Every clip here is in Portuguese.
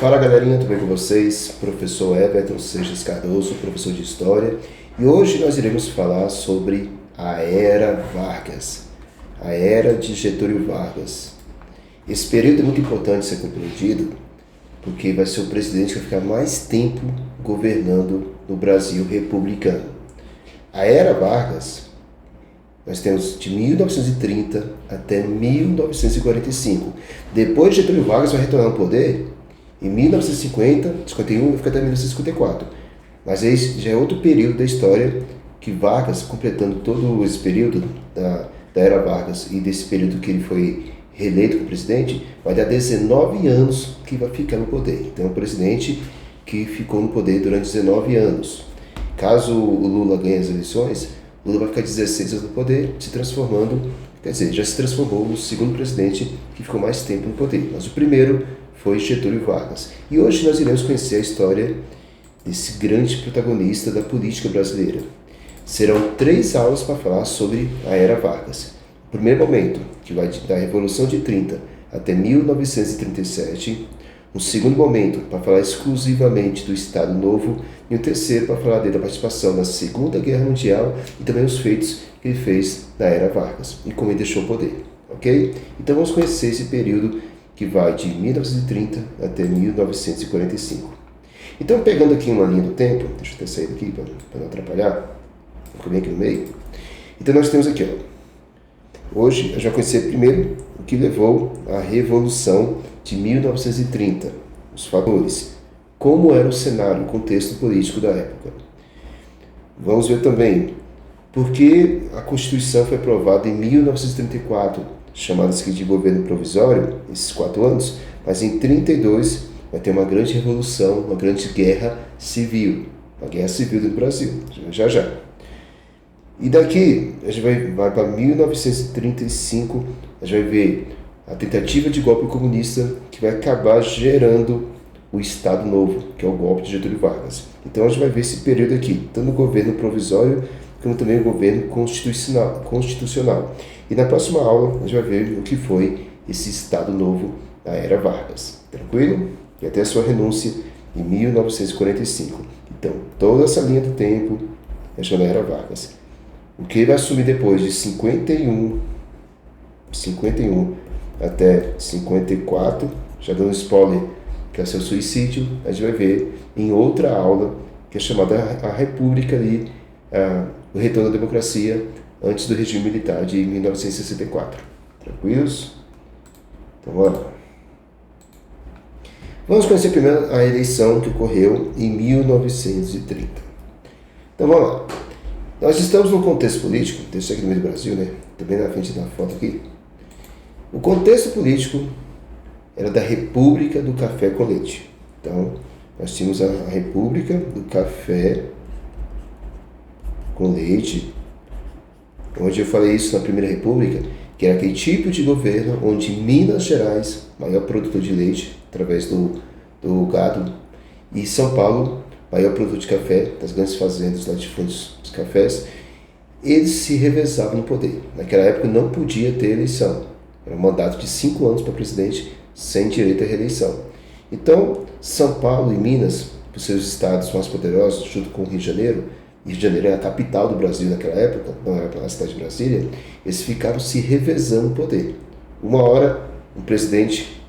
Fala galerinha, tudo bem com vocês? Professor Everton Seixas Cardoso, professor de História, e hoje nós iremos falar sobre a Era Vargas, a Era de Getúlio Vargas. Esse período é muito importante ser compreendido porque vai ser o presidente que vai ficar mais tempo governando no Brasil republicano. A Era Vargas, nós temos de 1930 até 1945. Depois de Getúlio Vargas vai retornar ao poder em 1950, 51 e fica até 1954. Mas esse já é outro período da história que Vargas, completando todo esse período da Era Vargas e desse período que ele foi reeleito como presidente, vai dar 19 anos que vai ficar no poder. Então é um presidente que ficou no poder durante 19 anos. Caso o Lula ganhe as eleições, Lula vai ficar 16 anos no poder, se transformando, quer dizer, já se transformou no segundo presidente que ficou mais tempo no poder. Mas o primeiro foi Getúlio Vargas. E hoje nós iremos conhecer a história desse grande protagonista da política brasileira. Serão 3 aulas para falar sobre a Era Vargas. O primeiro momento, que vai da Revolução de 30 até 1937. Um segundo momento, para falar exclusivamente do Estado Novo. E um terceiro, para falar da participação na Segunda Guerra Mundial e também os feitos que ele fez na Era Vargas e como ele deixou o poder. Ok? Então vamos conhecer esse período que vai de 1930 até 1945. Então, pegando aqui uma linha do tempo, deixa eu ter saído aqui para não atrapalhar, vou comer aqui no meio. Então, nós temos aqui, hoje, a gente vai conhecer primeiro o que levou à Revolução de 1930, os fatores, como era o cenário, o contexto político da época. Vamos ver também por que a Constituição foi aprovada em 1934, chamadas aqui de governo provisório, esses 4 anos, mas em 32 vai ter uma grande revolução, uma grande guerra civil, uma guerra civil do Brasil, já. E daqui, a gente vai para 1935, a gente vai ver a tentativa de golpe comunista que vai acabar gerando o Estado Novo, que é o golpe de Getúlio Vargas. Então a gente vai ver esse período aqui, tanto o governo provisório, como também o governo constitucional. E na próxima aula a gente vai ver o que foi esse Estado Novo da Era Vargas. Tranquilo? E até a sua renúncia em 1945. Então, toda essa linha do tempo é já na Era Vargas. O que ele vai assumir depois de 51 até 54, já dando spoiler, que é seu suicídio, a gente vai ver em outra aula, que é chamada a República ali, o retorno da democracia antes do regime militar de 1964. Tranquilos? Então, vamos lá. Vamos conhecer primeiro a eleição que ocorreu em 1930. Então, vamos lá. Nós estamos num contexto político, deixa aqui no meio do Brasil, né? Também na frente da foto aqui. O contexto político era da República do Café com Leite. Então, nós tínhamos a República do Café com Leite, onde eu falei isso na Primeira República, que era aquele tipo de governo onde Minas Gerais, maior produtor de leite, através do gado, e São Paulo, maior produtor de café, das grandes fazendas, latifúndios dos cafés, eles se revezavam no poder. Naquela época não podia ter eleição. Era um mandato de 5 anos para presidente, sem direito à reeleição. Então, São Paulo e Minas, por seus estados mais poderosos, junto com o Rio de Janeiro, e Rio de Janeiro era a capital do Brasil naquela época, não era para a cidade de Brasília, eles ficaram se revezando no poder. Uma hora, um presidente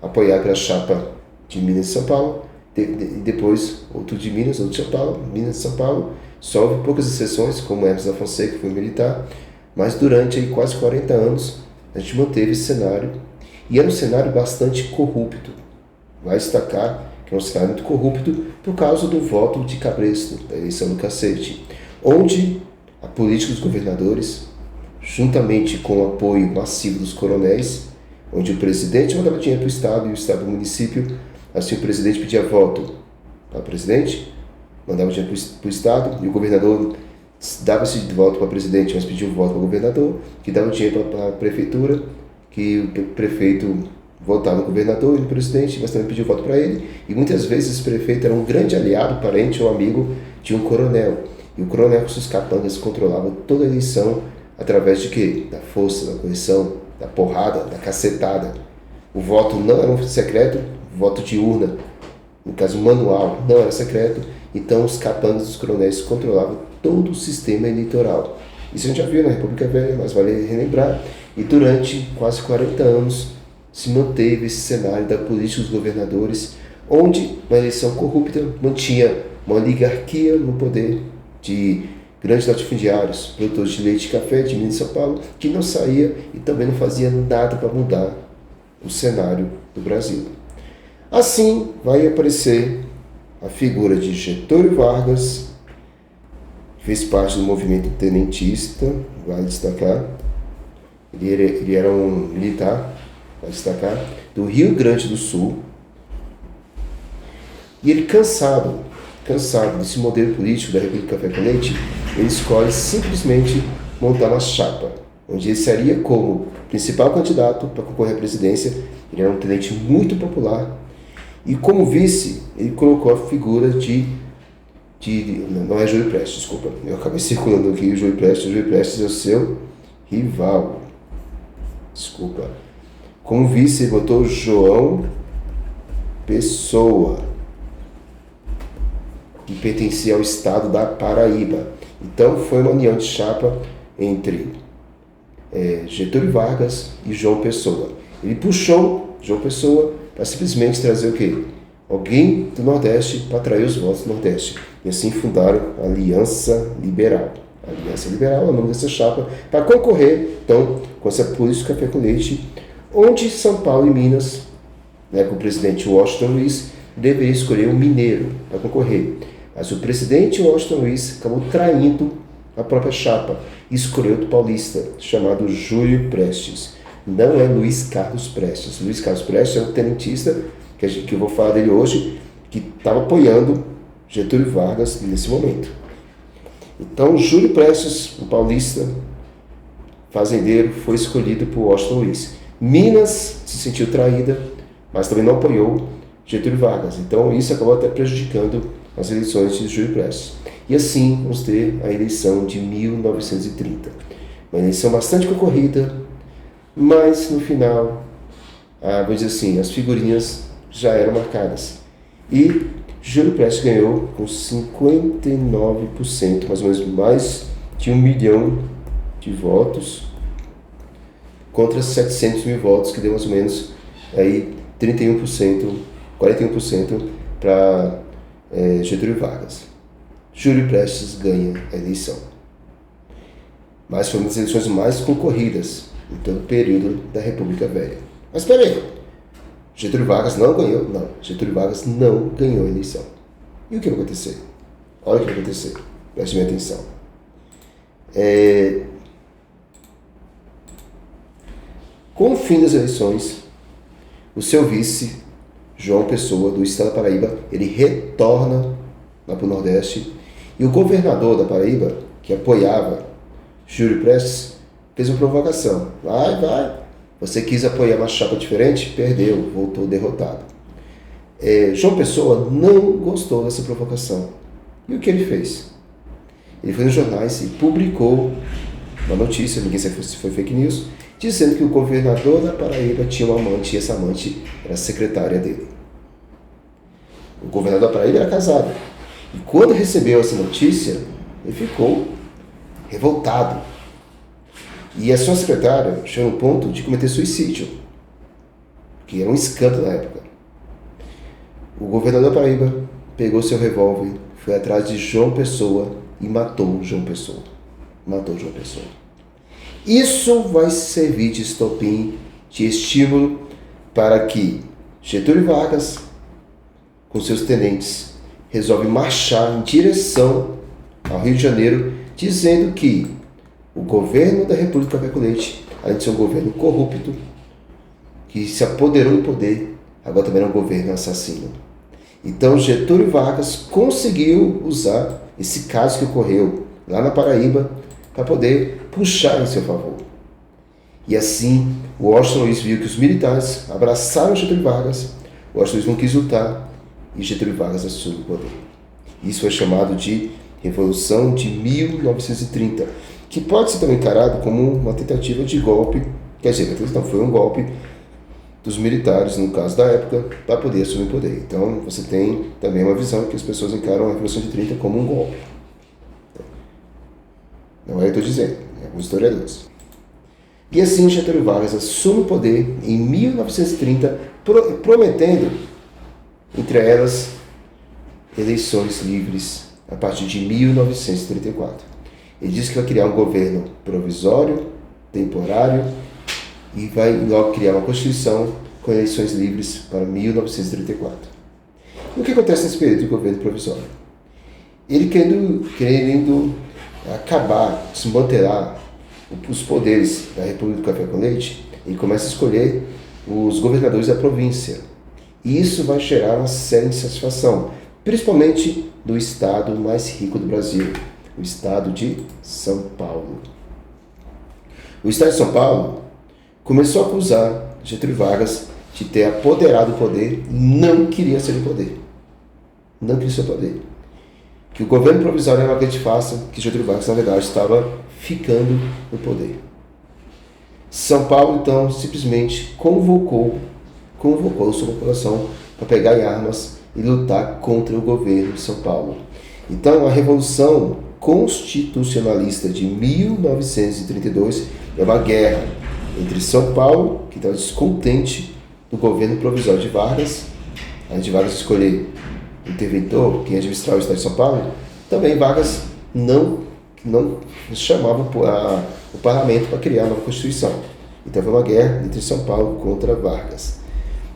apoiado pela chapa de Minas e São Paulo, e depois outro de Minas, outro de São Paulo, Minas e São Paulo. Só houve poucas exceções, como Hermes da Fonseca, que foi militar, mas durante aí quase 40 anos a gente manteve esse cenário, e era um cenário bastante corrupto. Vai destacar que é um cenário muito corrupto por causa do voto de cabresto, da eleição do cacete, onde a política dos governadores, juntamente com o apoio massivo dos coronéis, onde o presidente mandava dinheiro para o Estado e o Estado para o município, assim o presidente pedia voto para o presidente, mandava dinheiro para o Estado, e o governador dava esse voto para o presidente, mas pedia o voto para o governador, que dava o dinheiro para a prefeitura, que o prefeito votava no governador e no presidente, mas também pediu voto para ele, e muitas vezes esse prefeito era um grande aliado, parente ou amigo de um coronel, e o coronel com seus capangas controlava toda a eleição através de quê? Da força, da coerção, da porrada, da cacetada. O voto não era um secreto, voto de urna, no caso manual, não era secreto, então os capangas dos coronéis controlavam todo o sistema eleitoral. Isso a gente já viu na República Velha, mas vale relembrar. E durante quase 40 anos se manteve esse cenário da política dos governadores, onde uma eleição corrupta mantinha uma oligarquia no poder de grandes latifundiários, produtores de leite e café de Minas e São Paulo, que não saía e também não fazia nada para mudar o cenário do Brasil. Assim vai aparecer a figura de Getúlio Vargas, que fez parte do movimento tenentista, vale destacar. Ele era um militar, vale destacar, do Rio Grande do Sul. E ele, cansado desse modelo político da República Café com Leite, ele escolhe simplesmente montar uma chapa, onde ele seria como principal candidato para concorrer à presidência. Ele era um tenente muito popular. E como vice, ele colocou a figura não é Júlio Prestes, desculpa. Eu acabei circulando aqui o Júlio Prestes. O Júlio Prestes é o seu rival. Desculpa. Como vice, ele botou João Pessoa, que pertencia ao estado da Paraíba. Então foi uma união de chapa entre Getúlio Vargas e João Pessoa. Ele puxou João Pessoa para simplesmente trazer o quê? Alguém do Nordeste para atrair os votos do Nordeste. E assim fundaram a Aliança Liberal. A Aliança Liberal é o nome dessa chapa, para concorrer, então, com essa política café com leite, onde São Paulo e Minas, com o presidente Washington Luiz, deveria escolher um mineiro para concorrer. Mas o presidente Washington Luiz acabou traindo a própria chapa e escolheu outro paulista, chamado Júlio Prestes. Não é Luiz Carlos Prestes. Luiz Carlos Prestes é um tenentista, que eu vou falar dele hoje, que estava apoiando Getúlio Vargas nesse momento. Então, Júlio Prestes, um paulista, fazendeiro, foi escolhido por Washington Luiz. Minas se sentiu traída, mas também não apoiou Getúlio Vargas. Então, isso acabou até prejudicando as eleições de Júlio Prestes. E assim, vamos ter a eleição de 1930. Uma eleição bastante concorrida, mas no final, vamos dizer assim, as figurinhas já eram marcadas. E Júlio Prestes ganhou com 59%, mais ou menos mais de 1 milhão de votos, contra 700 mil votos, que deu mais ou menos aí 31%, 41% para Getúlio Vargas. Júlio Prestes ganha a eleição. Mas foi uma das eleições mais concorridas em todo o período da República Velha. Mas espera aí, Getúlio Vargas não ganhou? Não, Getúlio Vargas não ganhou a eleição. E o que vai acontecer? Olha o que vai acontecer, preste minha atenção. Com o fim das eleições, o seu vice, João Pessoa, do estado da Paraíba, ele retorna lá para o Nordeste, e o governador da Paraíba, que apoiava Júlio Prestes, fez uma provocação. Vai, você quis apoiar uma chapa diferente, perdeu, voltou derrotado. João Pessoa não gostou dessa provocação. E o que ele fez? Ele foi nos jornais e publicou uma notícia, ninguém sabe se foi fake news, dizendo que o governador da Paraíba tinha uma amante, e essa amante era a secretária dele. O governador da Paraíba era casado. E quando recebeu essa notícia, ele ficou revoltado. E a sua secretária chegou no ponto de cometer suicídio, que era um escândalo na época. O governador da Paraíba pegou seu revólver, foi atrás de João Pessoa e matou João Pessoa. Isso vai servir de estopim, de estímulo para que Getúlio Vargas, com seus tenentes, resolve marchar em direção ao Rio de Janeiro, dizendo que o governo da República Café com Leite, além de ser um governo corrupto, que se apoderou do poder, agora também era um governo assassino. Então Getúlio Vargas conseguiu usar esse caso que ocorreu lá na Paraíba para poder puxar em seu favor. E assim, o Washington Luiz viu que os militares abraçaram Getúlio Vargas, o Washington Luiz não quis lutar e Getúlio Vargas assumiu o poder. Isso foi chamado de Revolução de 1930, que pode ser também encarado como uma tentativa de golpe, quer dizer, não foi um golpe, dos militares, no caso da época, para poder assumir o poder. Então, você tem também uma visão que as pessoas encaram a Revolução de 30 como um golpe. Não é o que eu estou dizendo, é alguns historiadores. E assim, Getúlio Vargas assume o poder em 1930, prometendo, entre elas, eleições livres a partir de 1934. Ele diz que vai criar um governo provisório, temporário, e vai logo criar uma Constituição com eleições livres para 1934. E o que acontece nesse período de governo provisório? Ele querendo acabar, desmantelar os poderes da República do Café com Leite, ele começa a escolher os governadores da província. E isso vai gerar uma séria insatisfação, principalmente do estado mais rico do Brasil, o estado de São Paulo. O estado de São Paulo começou a acusar Getúlio Vargas de ter apoderado o poder e não queria ser o poder. Não queria ser o poder. Que o governo provisório era uma grande farsa, que Getúlio Vargas, na verdade, estava ficando no poder. São Paulo, então, simplesmente convocou sua população para pegar em armas e lutar contra o governo de São Paulo. Então, a Revolução Constitucionalista de 1932 é uma guerra entre São Paulo, que estava descontente do governo provisório de Vargas, além de Vargas escolher interventor, quem administrava o estado de São Paulo, também Vargas não chamava o parlamento para criar uma nova Constituição. Então foi uma guerra entre São Paulo contra Vargas.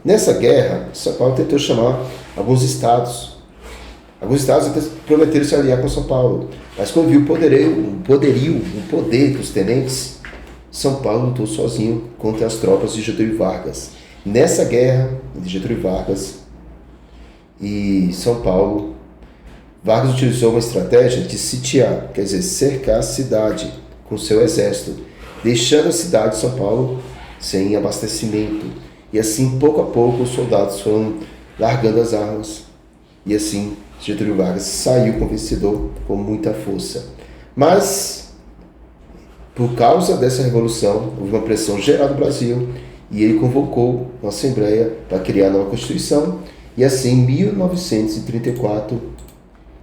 Nessa guerra, São Paulo tentou chamar alguns estados. Alguns estados até prometeram se aliar com São Paulo, mas quando viu o poder dos tenentes, São Paulo lutou sozinho contra as tropas de Getúlio Vargas. Nessa guerra entre Getúlio Vargas e São Paulo, Vargas utilizou uma estratégia de sitiar, quer dizer, cercar a cidade com seu exército, deixando a cidade de São Paulo sem abastecimento. E assim, pouco a pouco, os soldados foram largando as armas. E assim, Getúlio Vargas saiu como vencedor com muita força. Mas, por causa dessa revolução, houve uma pressão geral do Brasil e ele convocou uma assembleia para criar a nova Constituição. E assim, em 1934,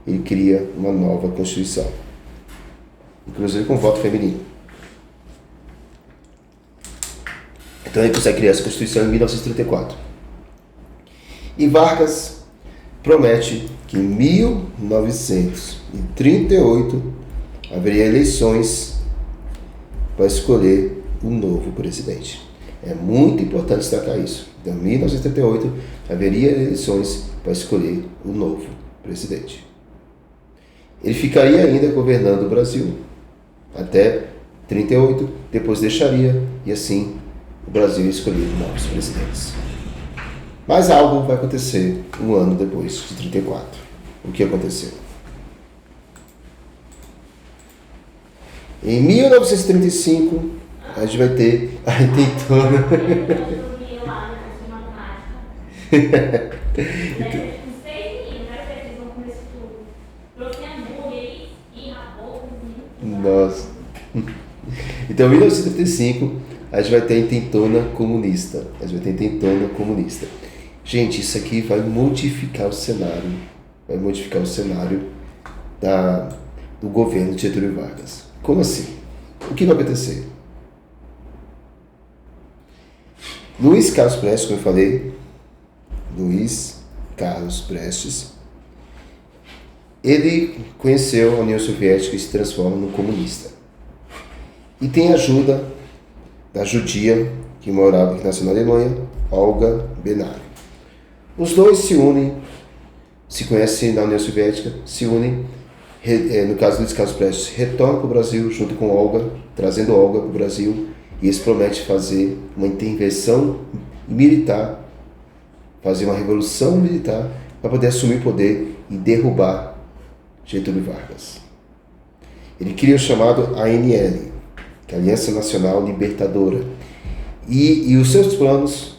ele cria uma nova Constituição, inclusive com voto feminino. Então ele consegue criar essa Constituição em 1934. E Vargas promete que em 1938 haveria eleições para escolher um novo presidente. É muito importante destacar isso. Então, em 1938 haveria eleições para escolher um novo presidente. Ele ficaria ainda governando o Brasil até 38, depois deixaria e assim o Brasil escolheria novos presidentes. Mas algo vai acontecer um ano depois de 34. O que aconteceu? Em 1935, a gente vai ter a intentona. Nossa. Então, em 1935, a gente vai ter a intentona comunista. Gente, isso aqui vai modificar o cenário. Do governo de Getúlio Vargas. Como assim? O que vai acontecer? Luiz Carlos Prestes, como eu falei, ele conheceu a União Soviética e se transforma no comunista. E tem a ajuda da judia que nasceu na Alemanha, Olga Benário. Os dois se unem, se conhecem na União Soviética, se unem, no caso de Luiz Carlos Prestes, retorna para o Brasil junto com Olga, trazendo Olga para o Brasil, e eles prometem fazer uma intervenção militar, fazer uma revolução militar para poder assumir o poder e derrubar Getúlio Vargas. Ele cria o chamado ANL, que é a Aliança Nacional Libertadora, e os seus planos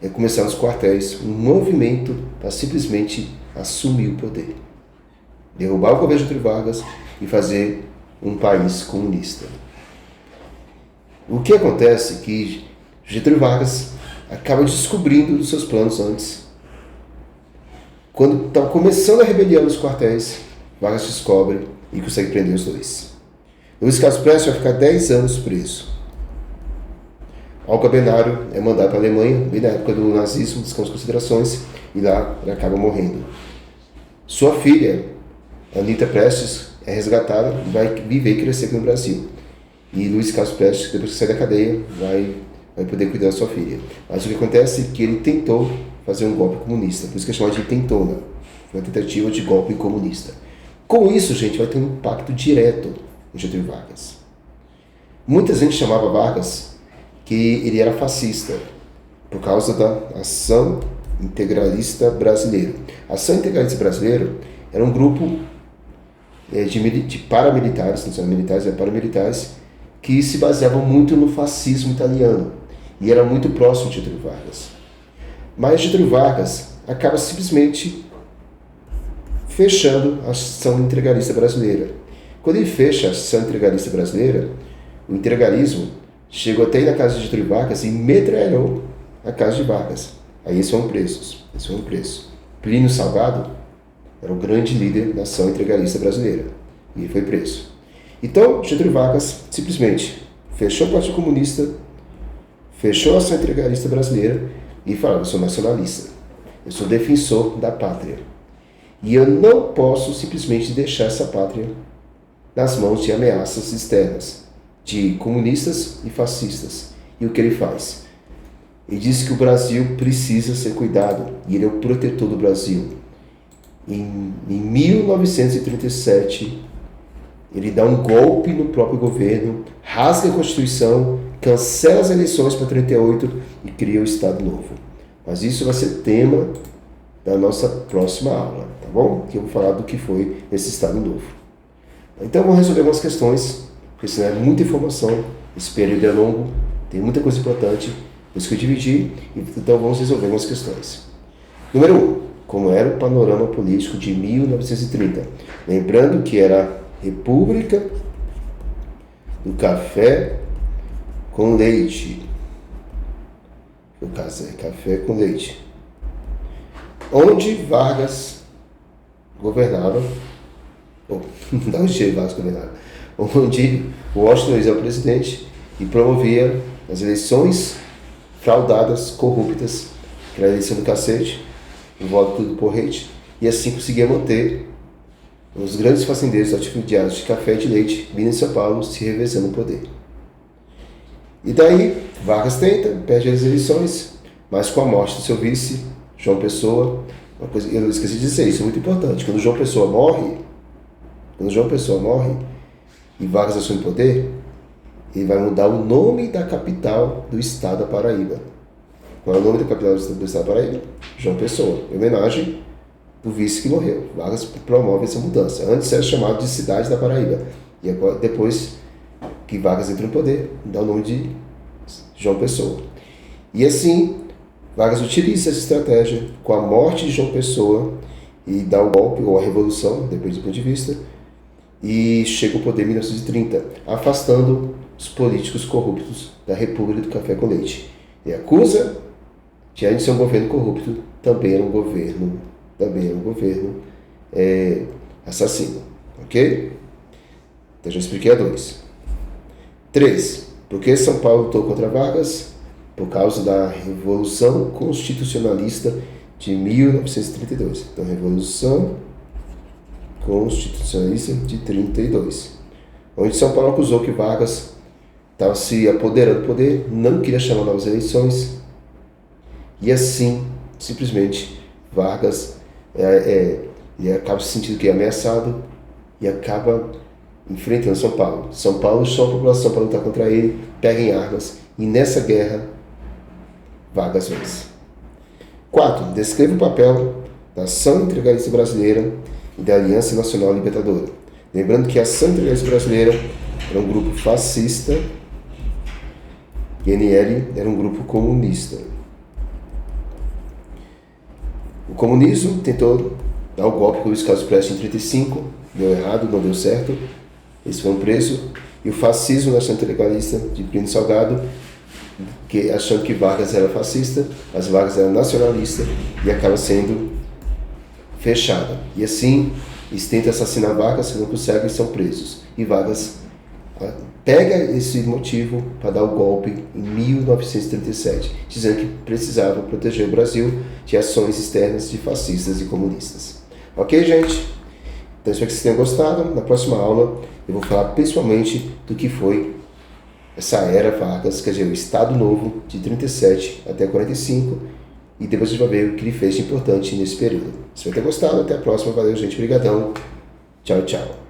é começar nos quartéis um movimento para simplesmente assumir o poder, derrubar o governo de Getúlio Vargas e fazer um país comunista. O que acontece é que Getúlio Vargas acaba descobrindo os seus planos antes. Quando está começando a rebelião nos quartéis, Vargas descobre e consegue prender os dois. Luiz Carlos Prestes vai ficar 10 anos preso. Olga Benário é mandado para a Alemanha, bem na época do nazismo, descanso considerações, e lá ele acaba morrendo. Sua filha, Anita Prestes, é resgatada e vai viver e crescer aqui no Brasil. E Luiz Carlos Prestes, depois que sai da cadeia, vai poder cuidar da sua filha. Mas o que acontece é que ele tentou fazer um golpe comunista, por isso que é chamado de intentona. Foi uma tentativa de golpe comunista. Com isso, gente, vai ter um impacto direto no Getúlio Vargas. Muita gente chamava Vargas que ele era fascista, por causa da Ação Integralista Brasileira. A Ação Integralista Brasileira era um grupo de paramilitares, não são militares, paramilitares, que se baseavam muito no fascismo italiano e era muito próximo de Getúlio Vargas. Mas Getúlio Vargas acaba simplesmente fechando a Ação Integralista Brasileira. Quando ele fecha a Ação Integralista Brasileira, o integralismo chegou até ir na casa de Getúlio Vargas e metralhou a casa de Vargas. Aí eles foram presos. Plínio Salgado era o grande líder da Ação Integralista Brasileira e ele foi preso. Então, Getúlio Vargas simplesmente fechou o Partido Comunista, fechou a Ação Integralista Brasileira e falou: eu sou nacionalista, eu sou defensor da pátria. E eu não posso simplesmente deixar essa pátria nas mãos de ameaças externas, de comunistas e fascistas. E o que ele faz? Ele diz que o Brasil precisa ser cuidado e ele é o protetor do Brasil. Em 1937, ele dá um golpe no próprio governo, rasga a Constituição, cancela as eleições para 38 e cria o Estado Novo. Mas isso vai ser tema da nossa próxima aula, tá bom? Que eu vou falar do que foi esse Estado Novo. Então vamos resolver algumas questões, porque senão é muita informação, esse período é longo, tem muita coisa importante, por isso que eu dividi, então vamos resolver algumas questões. Número 1. Como era o panorama político de 1930? Lembrando que era República do Café com Leite. No caso é Café com Leite. Onde Vargas governava, onde Vargas governava, onde Washington era o presidente e promovia as eleições fraudadas, corruptas, que era a eleição do cacete, o voto do porrete, e assim conseguia manter os grandes fazendeiros latifundiários de café e de leite, Minas e São Paulo, se revezando no poder. E daí, Vargas tenta, perde as eleições, mas com a morte do seu vice, João Pessoa, uma coisa, eu esqueci de dizer, isso é muito importante, quando João Pessoa morre e Vargas assume o poder, ele vai mudar o nome da capital do estado da Paraíba. Qual é o nome da capital do estado da Paraíba? João Pessoa, em homenagem do vice que morreu. Vargas promove essa mudança. Antes era chamado de Cidade da Paraíba. E agora, depois que Vargas entrou no poder, dá o nome de João Pessoa. E assim, Vargas utiliza essa estratégia com a morte de João Pessoa e dá o golpe, ou a revolução, depende do ponto de vista, e chega ao poder em 1930, afastando os políticos corruptos da República do Café com Leite. E acusa de ser um governo corrupto, também era um governo assassino. Ok? Então já expliquei a 2. 3. Por que São Paulo lutou contra Vargas? Por causa da Revolução Constitucionalista de 1932. Então, Revolução Constitucionalista de 32. Onde São Paulo acusou que Vargas estava se apoderando do poder, não queria chamar novas eleições, e assim, simplesmente, Vargas ele acaba se sentindo que é ameaçado e acaba enfrentando São Paulo. São Paulo chama a população para lutar contra ele, pega em armas, e nessa guerra, Vargas vence. 4. Descreva o papel da Ação Integralista Brasileira e da Aliança Nacional Libertadora. Lembrando que a Ação Integralista Brasileira era um grupo fascista e a NL era um grupo comunista. O comunismo tentou dar o golpe com Luiz Carlos Prestes em 1935, deu errado, não deu certo, eles foram presos, e o fascismo nacional integralista de Plínio Salgado achando que Vargas era fascista, mas Vargas era nacionalista e acaba sendo fechada. E assim, eles tentam assassinar Vargas, não conseguem e são presos. E Vargas pega esse motivo para dar o golpe em 1937, dizendo que precisava proteger o Brasil de ações externas de fascistas e comunistas. Ok, gente? Então espero que vocês tenham gostado. Na próxima aula eu vou falar principalmente do que foi essa era Vargas, quer dizer, o Estado Novo de 37 até 45, e depois a gente vai ver o que ele fez de importante nesse período. Espero ter gostado. Até a próxima. Valeu, gente. Obrigadão. Tchau, tchau.